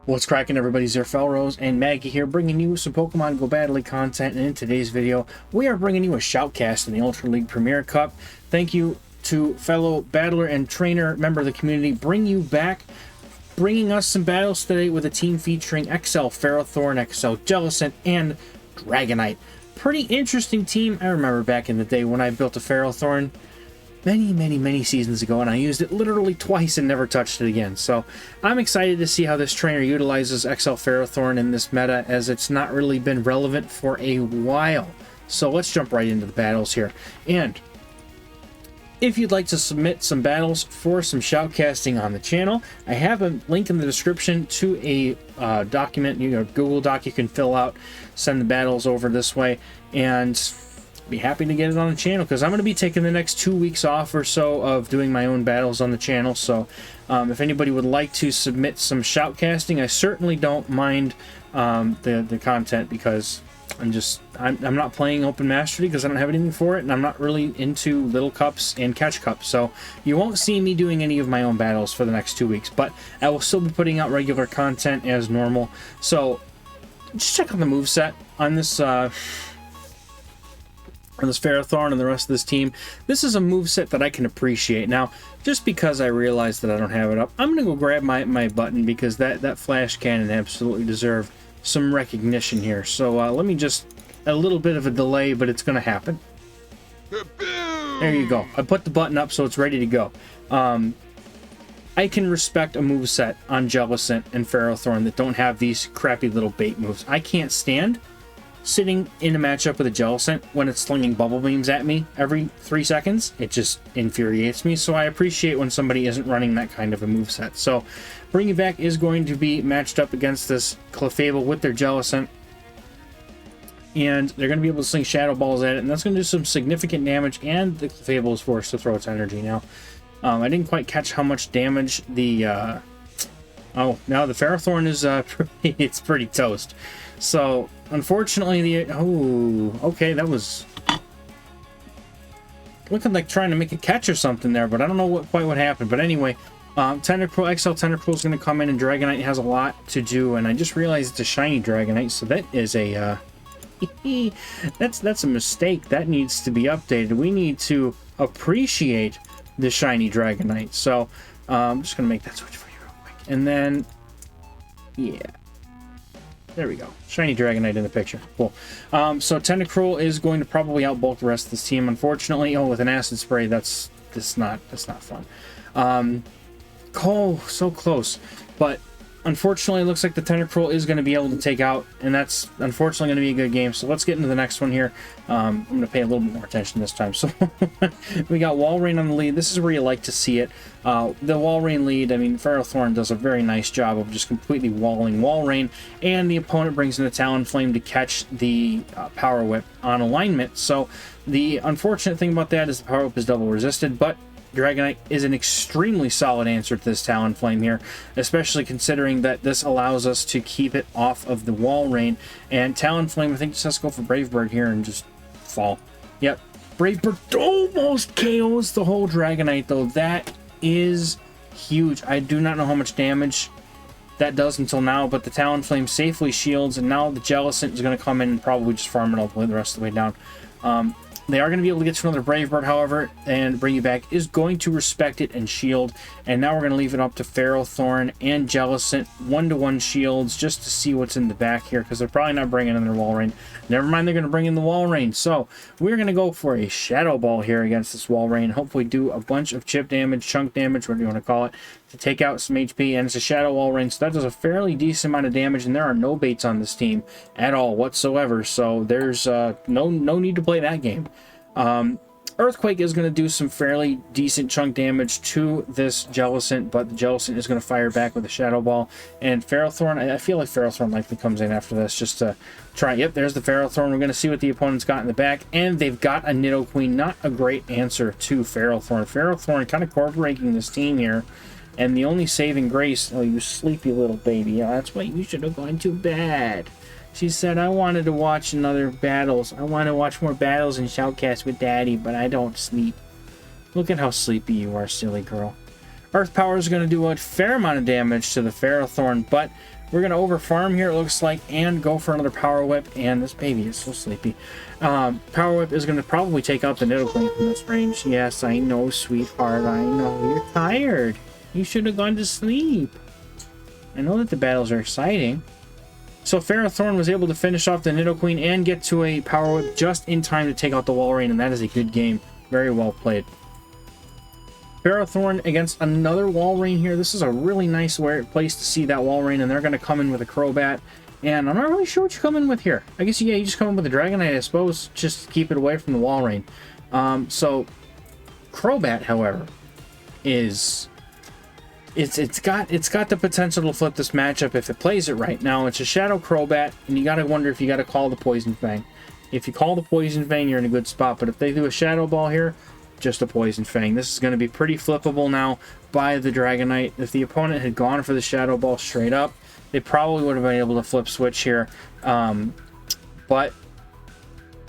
What's cracking, everybody? Ferrothorn and Maggie here, bringing you some Pokemon Go Battle content. And in today's video, we are bringing you a Shoutcast in the Ultra League Premier Cup. Thank you to fellow battler and trainer member of the community, bringing us some battles today with a team featuring XL Ferrothorn, XL Jellicent, and Dragonite. Pretty interesting team. I remember back in the day when I built a Ferrothorn many seasons ago, and I used it literally twice and never touched it again. So I'm excited to see how this trainer utilizes XL Ferrothorn in this meta, as it's not really been relevant for a while. So let's jump right into the battles here. And if you'd like to submit some battles for some shoutcasting on the channel, I have a link in the description to a document, Google Doc you can fill out, send the battles over this way, and be happy to get it on the channel, because I'm going to be taking the next 2 weeks off or so of doing my own battles on the channel. So if anybody would like to submit some shoutcasting, I certainly don't mind the content, because I'm not playing Open Mastery because I don't have anything for it, and I'm not really into Little Cups and Catch Cups, so you won't see me doing any of my own battles for the next 2 weeks, but I will still be putting out regular content as normal. So just check out the moveset on this Ferrothorn and the rest of this team. This is a moveset that I can appreciate. Now, just because I realized that I don't have it up, I'm going to go grab my button, because that flash cannon absolutely deserved some recognition here. So let me just, a little bit of a delay, but it's going to happen. There you go. I put the button up so it's ready to go. I can respect a moveset on Jellicent and Ferrothorn that don't have these crappy little bait moves. I can't stand sitting in a matchup with a Jellicent when it's slinging bubble beams at me every 3 seconds. It just infuriates me, so I appreciate when somebody isn't running that kind of a moveset. So Bring You Back is going to be matched up against this Clefable with their Jellicent, and they're going to be able to sling Shadow Balls at it, and that's going to do some significant damage, and the Clefable is forced to throw its energy now. I didn't quite catch how much damage the oh, now the Ferrothorn is it's pretty toast. So unfortunately, okay, that was looking like trying to make a catch or something there, but I don't know quite what happened. But anyway, Tentacruel, XL Tentacruel is going to come in, and Dragonite has a lot to do, and I just realized it's a shiny Dragonite, so that is a that's a mistake. That needs to be updated. We need to appreciate the shiny Dragonite. So I'm just going to make that switch for you real quick, and then yeah. There we go. Shiny Dragonite in the picture. Cool. So Tentacruel is going to probably outbulk the rest of this team, unfortunately. Oh, with an Acid Spray, that's not fun. Oh, so close. But unfortunately, it looks like the Tentacruel is going to be able to take out, and that's unfortunately going to be a good game. So let's get into the next one here. I'm going to pay a little bit more attention this time. So we got Walrein on the lead. This is where you like to see it. The Walrein lead, I mean, Ferrothorn does a very nice job of just completely walling Walrein, and the opponent brings in a Talonflame to catch the Power Whip on alignment. So the unfortunate thing about that is the Power Whip is double resisted, but Dragonite is an extremely solid answer to this Talonflame here, especially considering that this allows us to keep it off of the Walrein. And Talonflame, I think, just has to go for Brave Bird here and just fall. Yep, Brave Bird almost KOs the whole Dragonite, though. That is huge. I do not know how much damage that does until now, but the Talonflame safely shields, and now the Jellicent is going to come in and probably just farm it all the rest of the way down. They are going to be able to get to another Brave Bird, however, and Bring You Back is going to respect it and shield. And now we're going to leave it up to Ferrothorn and Jellicent, 1-to-1 shields, just to see what's in the back here, because they're probably not bringing in their Walrein. Never mind, they're going to bring in the Walrein. So we're going to go for a Shadow Ball here against this Walrein. Hopefully do a bunch of chip damage, chunk damage, whatever you want to call it, to take out some HP. And it's a Shadow Walrein, so that does a fairly decent amount of damage, and there are no baits on this team at all whatsoever. So there's no need to play that game. Earthquake is going to do some fairly decent chunk damage to this Jellicent, but the Jellicent is going to fire back with a Shadow Ball. And Ferrothorn, I feel like Ferrothorn likely comes in after this just to try. Yep, there's the Ferrothorn. We're going to see what the opponent's got in the back, and they've got a Nidoqueen. Not a great answer to Ferrothorn. Ferrothorn kind of core-breaking this team here, and the only saving grace, oh, you sleepy little baby, that's why you should have gone to bed. She said, I wanted to watch another battles. I want to watch more battles and Shoutcast with Daddy, but I don't sleep. Look at how sleepy you are, silly girl. Earth Power is going to do a fair amount of damage to the Ferrothorn, but we're going to overfarm here, it looks like, and go for another Power Whip. And this baby is so sleepy. Power Whip is going to probably take out the Nidoqueen from this range. Yes, I know, sweetheart. I know you're tired. You should have gone to sleep. I know that the battles are exciting. So Ferrothorn was able to finish off the Nidoqueen and get to a Power Whip just in time to take out the Walrein, and that is a good game. Very well played. Ferrothorn against another Walrein here. This is a really nice place to see that Walrein, and they're going to come in with a Crobat. And I'm not really sure what you come in with here. I guess, yeah, you just come in with a Dragonite, I suppose, just to keep it away from the Walrein. So Crobat, however, is... It's got the potential to flip this matchup if it plays it right. Now, it's a Shadow Crobat, and you got to wonder if you got to call the Poison Fang. If you call the Poison Fang, you're in a good spot. But if they do a Shadow Ball here, just a Poison Fang. This is going to be pretty flippable now by the Dragonite. If the opponent had gone for the Shadow Ball straight up, they probably would have been able to flip switch here. But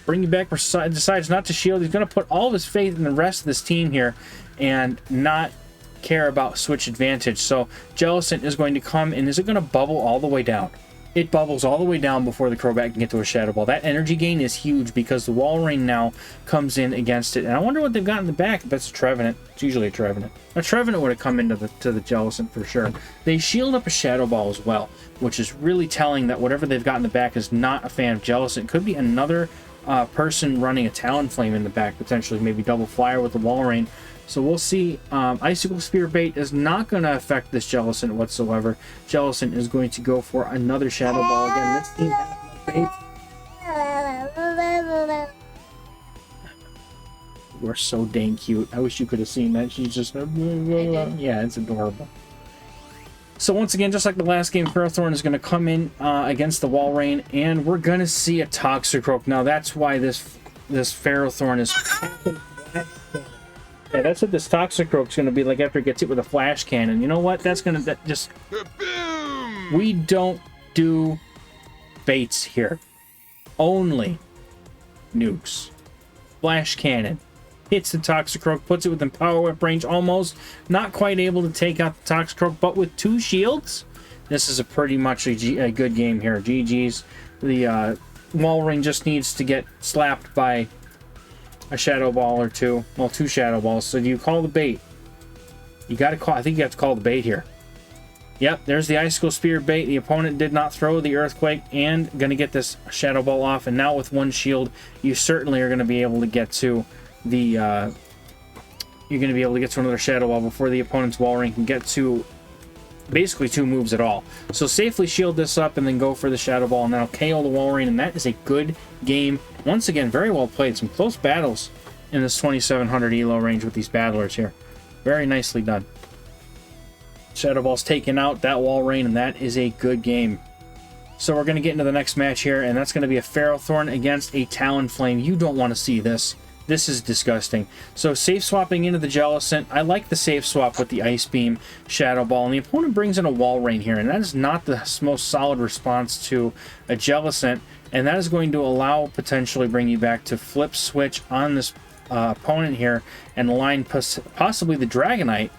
Bring You Back decides not to shield. He's going to put all of his faith in the rest of this team here and not care about switch advantage. So Jellicent is going to come, and is it going to bubble all the way down? It bubbles all the way down before the Crobat can get to a Shadow Ball. That energy gain is huge because the Walrein now comes in against it. And I wonder what they've got in the back. If that's a Trevenant. It's usually a Trevenant. A Trevenant would have come into the Jellicent for sure. They shield up a Shadow Ball as well, which is really telling that whatever they've got in the back is not a fan of Jellicent. Could be another person running a Talonflame in the back, potentially. Maybe double flyer with the Walrein. So we'll see. Icicle Spear Bait is not going to affect this Jellicent whatsoever. Jellicent is going to go for another Shadow Ball again. This team has bait. We're so dang cute. I wish you could have seen that. She's just... yeah, it's adorable. So once again, just like the last game, Ferrothorn is going to come in against the Walrein, and we're going to see a Toxicroak. Now that's why this Ferrothorn is... Yeah, that's what this Toxicroak's going to be like after it gets hit with a flash cannon. You know what? That's going to just... We don't do baits here. Only nukes. Flash cannon. Hits the Toxicroak, puts it within Power Whip range almost. Not quite able to take out the Toxicroak, but with 2 shields, this is a pretty much a good game here. GG's. The Walrein just needs to get slapped by a Shadow Ball or 2. Well, 2 Shadow Balls. So do you call the bait? You got to call... I think you have to call the bait here. Yep, there's the Icicle Spear Bait. The opponent did not throw the Earthquake and going to get this Shadow Ball off. And now with 1 shield, you certainly are going to be able to get to the... you're going to be able to get to another Shadow Ball before the opponent's Walrein can get to basically 2 moves at all. So safely shield this up and then go for the Shadow Ball, and that'll KO the Walrein, and that is a good game. Once again, very well played. Some close battles in this 2700 elo range with these battlers here. Very nicely done. Shadow Ball's taken out that Walrein, and that is a good game. So we're going to get into the next match here, and that's going to be a Ferrothorn against a Talonflame. You don't want to see this. This is disgusting. So safe swapping into the Jellicent. I like the safe swap with the Ice Beam Shadow Ball, and the opponent brings in a Walrein here, and that is not the most solid response to a Jellicent, and that is going to allow potentially Bring You Back to flip switch on this opponent here and align possibly the Dragonite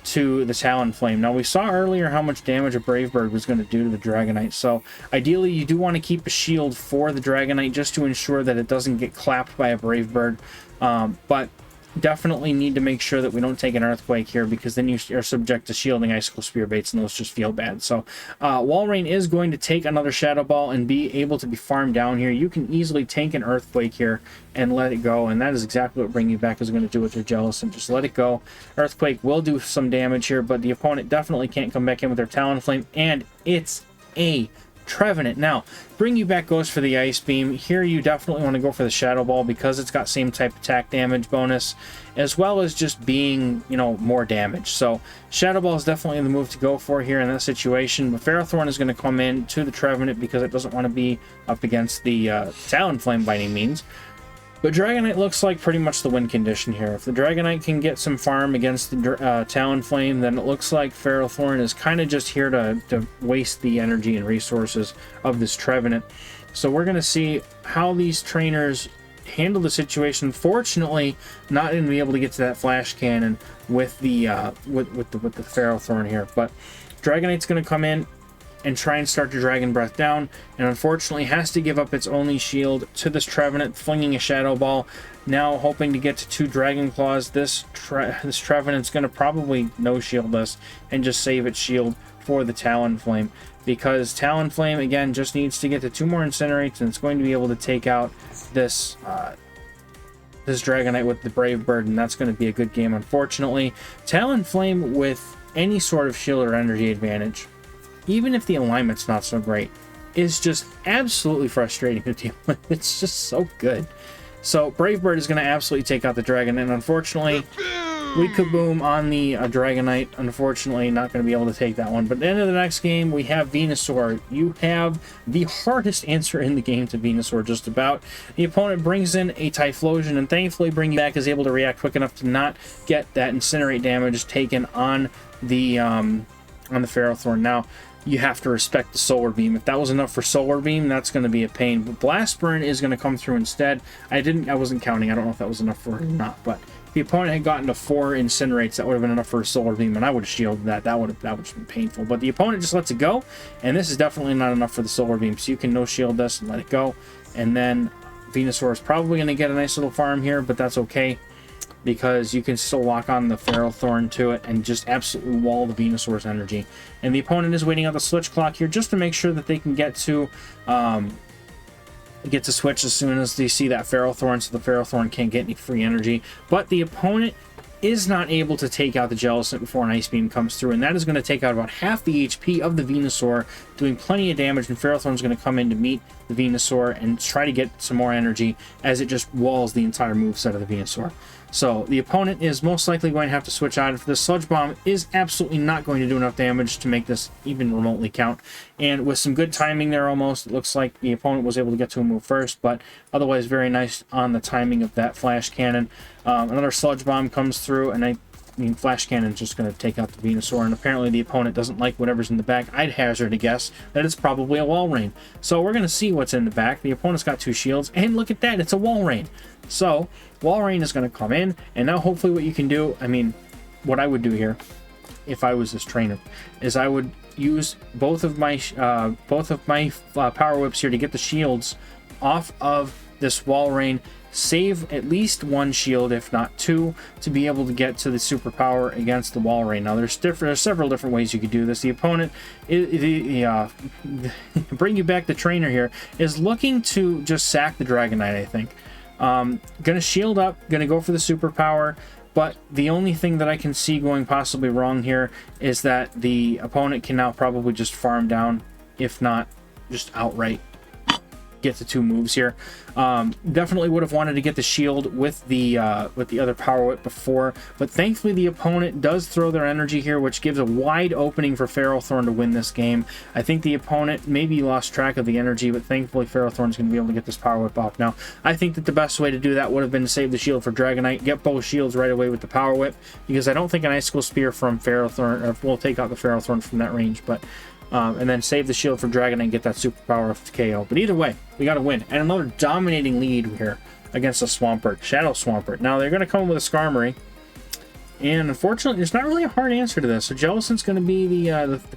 to the Talonflame. Now, we saw earlier how much damage a Brave Bird was going to do to the Dragonite, so ideally you do want to keep a shield for the Dragonite just to ensure that it doesn't get clapped by a Brave Bird, but definitely need to make sure that we don't take an Earthquake here, because then you are subject to shielding Icicle Spear Baits, and those just feel bad. So Walrein is going to take another Shadow Ball and be able to be farmed down here. You can easily tank an Earthquake here and let it go, and that is exactly what Bring You Back is going to do with their Jellicent. Just let it go. Earthquake will do some damage here, but the opponent definitely can't come back in with their Talonflame, and it's a Trevenant. Now, Bring You Back goes for the Ice Beam. Here you definitely want to go for the Shadow Ball because it's got same type attack damage bonus, as well as just being, you know, more damage. So Shadow Ball is definitely the move to go for here in that situation. But Ferrothorn is going to come in to the Trevenant because it doesn't want to be up against the Talonflame by any means. But Dragonite looks like pretty much the win condition here. If the Dragonite can get some farm against the Talonflame, then it looks like Ferrothorn is kind of just here to waste the energy and resources of this Trevenant. So we're going to see how these trainers handle the situation. Fortunately, not going to be able to get to that flash cannon with the with the Ferrothorn here. But Dragonite's going to come in and try and start to Dragon Breath down, and unfortunately has to give up its only shield to this Trevenant, flinging a Shadow Ball. Now hoping to get to 2 Dragon Claws. This Trevenant's going to probably no-shield this and just save its shield for the Talonflame, because Talonflame, again, just needs to get to 2 more Incinerates, and it's going to be able to take out this this Dragonite with the Brave Bird, and that's going to be a good game. Unfortunately, Talonflame with any sort of shield or energy advantage, even if the alignment's not so great, is just absolutely frustrating to deal with. It's just so good. So Brave Bird is going to absolutely take out the Dragon, and unfortunately, we kaboom on the Dragonite. Unfortunately, not going to be able to take that one. But at the end of the next game, we have Venusaur. You have the hardest answer in the game to Venusaur, just about. The opponent brings in a Typhlosion, and thankfully Bring You Back is able to react quick enough to not get that Incinerate damage taken on the Ferrothorn. Now, you have to respect the Solar Beam. If that was enough for Solar Beam, that's going to be a pain. But Blast Burn is going to come through instead. I wasn't counting. I don't know if that was enough for it or not. But if the opponent had gotten to 4 Incinerates, that would have been enough for a Solar Beam, and I would have shielded that. That would have been painful. But the opponent just lets it go, and this is definitely not enough for the Solar Beam. So you can no shield this and let it go. And then Venusaur is probably going to get a nice little farm here, but that's okay, because you can still lock on the Ferrothorn to it and just absolutely wall the Venusaur's energy. And the opponent is waiting out the switch clock here just to make sure that they can get to switch as soon as they see that Ferrothorn, so the Ferrothorn can't get any free energy. But the opponent is not able to take out the Jellicent before an Ice Beam comes through, and that is going to take out about half the HP of the Venusaur, doing plenty of damage, and Ferrothorn is going to come in to meet the Venusaur and try to get some more energy as it just walls the entire moveset of the Venusaur. So the opponent is most likely going to have to switch out. If the Sludge Bomb is absolutely not going to do enough damage to make this even remotely count. And with some good timing there almost, it looks like the opponent was able to get to a move first, but otherwise very nice on the timing of that Flash Cannon. Another Sludge Bomb comes through, and I mean, Flash Cannon's just going to take out the Venusaur, and apparently the opponent doesn't like whatever's in the back. I'd hazard a guess that it's probably a Walrein. So we're going to see what's in the back. The opponent's got 2 shields, and look at that, it's a Walrein. So Walrein is going to come in, and now hopefully what you can do, I mean, what I would do here, if I was this trainer, is I would use both of my Power Whips here to get the shields off of this Walrein, save at least 1 shield, if not 2, to be able to get to the superpower against the Walrein. Now, there's several different ways you could do this. The opponent, Bring You Back, the trainer here, is looking to just sack the Dragonite, I think. Gonna shield up, gonna go for the superpower, but the only thing that I can see going possibly wrong here is that the opponent can now probably just farm down, if not just outright get the 2 moves here. Definitely would have wanted to get the shield with the other Power Whip before, but thankfully the opponent does throw their energy here, which gives a wide opening for Ferrothorn to win this game. I think the opponent maybe lost track of the energy, but thankfully Ferrothorn's going to be able to get this Power Whip off. Now, I think that the best way to do that would have been to save the shield for Dragonite, get both shields right away with the Power Whip, because I don't think an Icicle Spear from Ferrothorn will take out the Ferrothorn from that range, but and then save the shield for Dragonite and get that superpower of KO. But either way, we got to win. And another dominating lead here against the Swampert, Shadow Swampert. Now, they're going to come with a Skarmory. And unfortunately, there's not really a hard answer to this. So Jellicent's going to be the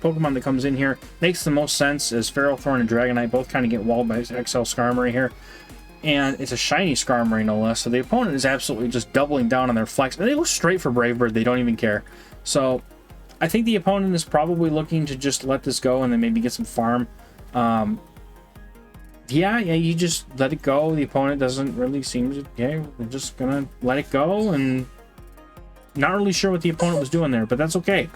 Pokemon that comes in here. Makes the most sense, as Ferrothorn and Dragonite both kind of get walled by XL Skarmory here. And it's a shiny Skarmory, no less. So the opponent is absolutely just doubling down on their flex. And they go straight for Brave Bird. They don't even care. So I think the opponent is probably looking to just let this go and then maybe get some farm. Yeah, you just let it go. The opponent doesn't really seem to, they're just gonna let it go, and not really sure what the opponent was doing there, but that's okay.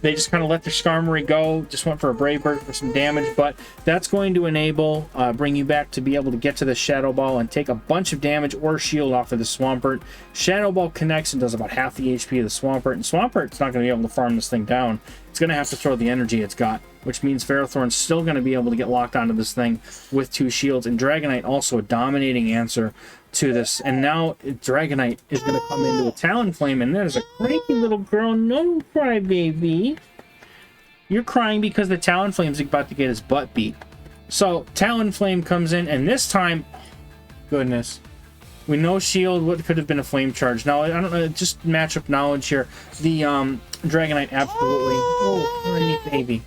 They just kind of let their Skarmory go, just went for a Brave Bird for some damage, but that's going to enable Bring You Back to be able to get to the Shadow Ball and take a bunch of damage or shield off of the Swampert. Shadow Ball connects and does about half the HP of the Swampert, and Swampert's not going to be able to farm this thing down. It's going to have to throw the energy it's got, which means Ferrothorn's still going to be able to get locked onto this thing with 2 shields, and Dragonite also a dominating answer to this. And now Dragonite is going to come into a Talonflame, and there's a cranky little girl. No, cry, baby. You're crying because the Talonflame's about to get his butt beat. So Talonflame comes in, and this time goodness. We know shield. What could have been a flame charge? Now I don't know. Just no shield. What could have been a flame charge? Now I don't know. Just matchup knowledge here. The Dragonite absolutely. Oh, baby.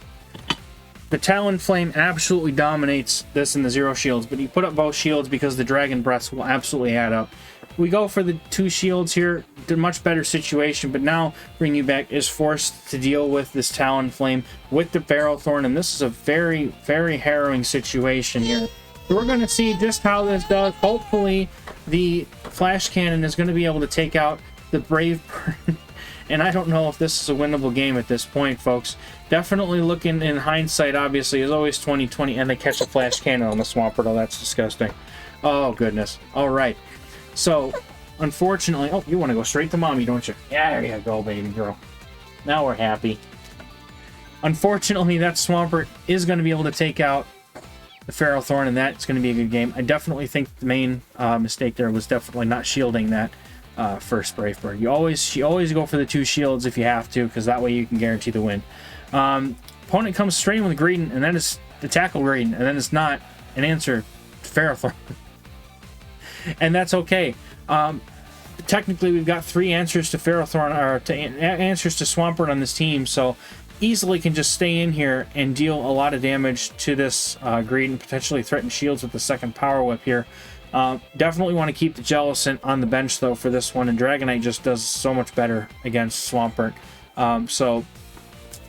The Talonflame absolutely dominates this in the 0 shields, but you put up both shields because the Dragon Breaths will absolutely add up. We go for the 2 shields here. A much better situation, but now Bring You Back is forced to deal with this Talonflame with the Ferrothorn, and this is a very, very harrowing situation here. So we're going to see just how this does. Hopefully, the Flash Cannon is going to be able to take out the Brave Bird. And I don't know if this is a winnable game at this point, folks. Definitely looking in hindsight, obviously, is always 2020, and they catch a Flash Cannon on the Swampert. That's disgusting. Oh, goodness. All right. So, unfortunately... Oh, you want to go straight to mommy, don't you? Yeah, there you go, baby girl. Now we're happy. Unfortunately, that Swampert is going to be able to take out the Ferrothorn, and that's going to be a good game. I definitely think the main mistake there was definitely not shielding that first Brave Bird. You always go for the 2 shields if you have to, because that way you can guarantee the win. Opponent comes straight in with Greedent, and then it's the tackle Greedent, and then it's not an answer to Ferrothorn. And that's okay. Technically, we've got 3 answers to Ferrothorn, or answers to Swampert on this team, so easily can just stay in here and deal a lot of damage to this Greedent, potentially threaten shields with the second Power Whip here. Definitely want to keep the Jellicent on the bench, though, for this one, and Dragonite just does so much better against Swampert. So,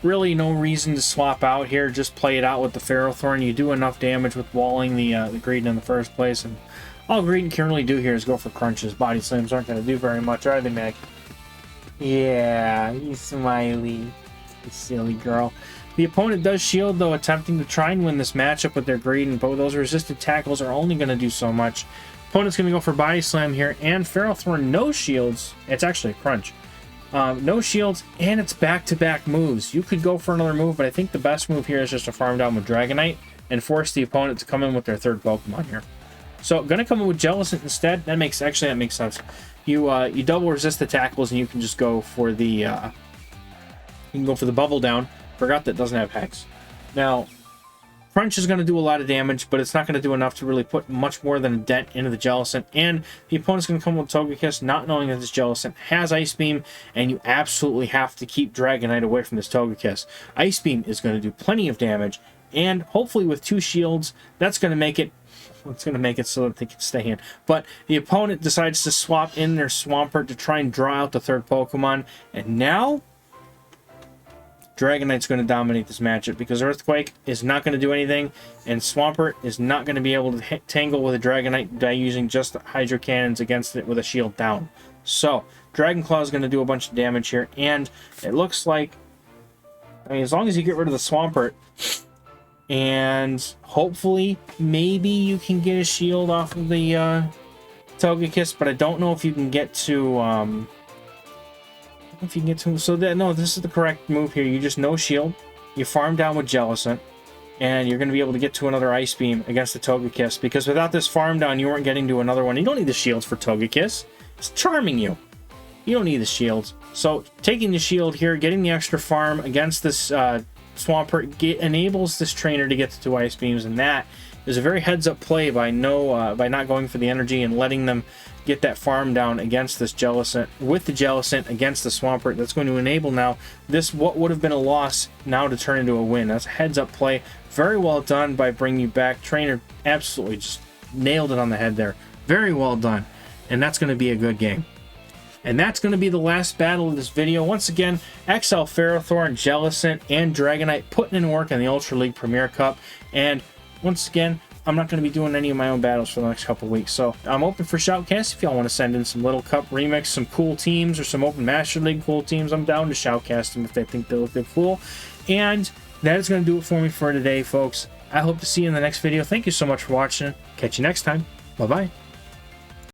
really no reason to swap out here. Just play it out with the Ferrothorn. You do enough damage with walling the Greedent in the first place, and all Greedent can really do here is go for crunches. Body slams aren't going to do very much, are they, Meg? Yeah, you smiley. You silly girl. The opponent does shield, though, attempting to try and win this matchup with their Greedent, but those resisted tackles are only going to do so much. Opponent's going to go for Body Slam here, and Ferrothorn no shields. It's actually a crunch. No shields, and it's back-to-back moves. You could go for another move, but I think the best move here is just to farm down with Dragonite and force the opponent to come in with their 3rd Pokemon here. So, going to come in with Jellicent instead. That makes sense. You double resist the tackles, and you can just go for the you can go for the Bubble Down. Forgot that doesn't have Hex. Now, Crunch is going to do a lot of damage, but it's not going to do enough to really put much more than a dent into the Jellicent. And the opponent's going to come with Togekiss, not knowing that this Jellicent has Ice Beam, and you absolutely have to keep Dragonite away from this Togekiss. Ice Beam is going to do plenty of damage, and hopefully with 2 shields, that's going to make it so that they can stay in. But the opponent decides to swap in their Swampert to try and draw out the 3rd Pokemon, and now Dragonite's going to dominate this matchup because Earthquake is not going to do anything, and Swampert is not going to be able to tangle with a Dragonite by using just the Hydro Cannons against it with a shield down. So, Dragon Claw is going to do a bunch of damage here, and it looks like, I mean, as long as you get rid of the Swampert, and hopefully, maybe you can get a shield off of the Togekiss, but I don't know if you can get to, so that, no, this is the correct move here. You just no shield, you farm down with Jellicent, and you're going to be able to get to another Ice Beam against the Togekiss, because without this farm down, you weren't getting to another one. You don't need the shields for Togekiss. It's charming you. You don't need the shields. So, taking the shield here, getting the extra farm against this Swampert enables this trainer to get to 2 Ice Beams, and that is a very heads-up play by not going for the energy and letting them get that farm down against this Jellicent, with the Jellicent against the Swampert. That's going to enable now this, what would have been a loss, now to turn into a win. That's a heads-up play. Very well done by Bring You Back. Trainer absolutely just nailed it on the head there. Very well done. And that's going to be a good game. And that's going to be the last battle of this video. Once again, XL Ferrothorn, Jellicent, and Dragonite putting in work in the Ultra League Premier Cup. And once again, I'm not going to be doing any of my own battles for the next couple weeks. So I'm open for Shoutcast. If y'all want to send in some Little Cup remix, some cool teams, or some Open Master League cool teams, I'm down to Shoutcast them if they think they look cool. And that is going to do it for me for today, folks. I hope to see you in the next video. Thank you so much for watching. Catch you next time. Bye-bye.